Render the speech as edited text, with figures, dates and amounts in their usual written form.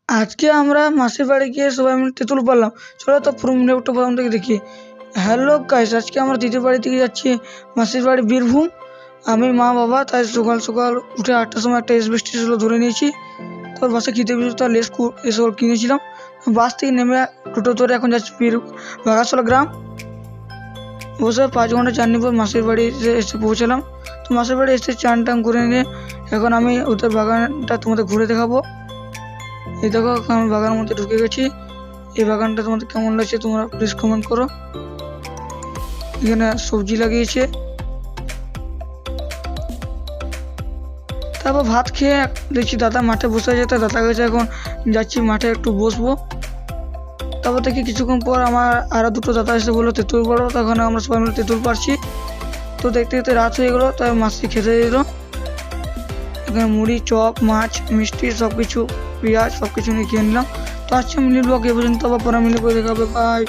আজকে আমরা মাসির বাড়ি গিয়ে সবাই মিলে তেঁতুল পারলাম। চলো তো পুরো ভিডিওটা প্রথম থেকে দেখি। হ্যালো গাইস, আজকে আমরা দিদির বাড়ি থেকে যাচ্ছি মাসির বাড়ি বীরভূম। আমি মা বাবা তাই সকাল সকাল উঠে 8টার সময় একটা এসবেস ছিল ধরে নিয়েছি। তারপর বাসে খেতে পিছু লেস এসব কিনেছিলাম। বাস থেকে নেমে টোটো ধরে এখন যাচ্ছি বাগাসলা গ্রাম। বসে 5 ঘন্টা জার্নি পর মাসির বাড়িতে এসে পৌঁছালাম। তো মাসির বাড়ি এসে চান টান করে নিয়ে এখন আমি ওদের বাগানটা তোমাদের ঘুরে দেখাবো। এই দেখো আমি বাগানের মধ্যে ঢুকে গেছি। এই বাগানটা তোমাদের কেমন লাগছে তোমরা প্লিজ কমেন্ট করো। এখানে সবজি লাগিয়েছে। তারপর ভাত খেয়ে দেখছি দাদা মাঠে বসে আছে, তাই দাদা কাছে এখন যাচ্ছি মাঠে একটু বসবো। তারপর দেখি কিছুক্ষণ পর আমার আরও দুটো দাদা এসে বললো তেঁতুল পাড়ো, তখন আমরা সবাই মিলে তেঁতুল পারছি। তো দেখতে দেখতে রাত হয়ে গেলো, তাই মাছটি খেতে দিল। এখানে মুড়ি, চপ, মাছ, মিষ্টি সব কিছু, পেঁয়াজ সব কিছু নিয়ে খেয়ে নিলাম। তো আজকে মিলি ব্লগ এ পর্যন্ত, আবার পরে মিলে করে দেখাবে। বাই।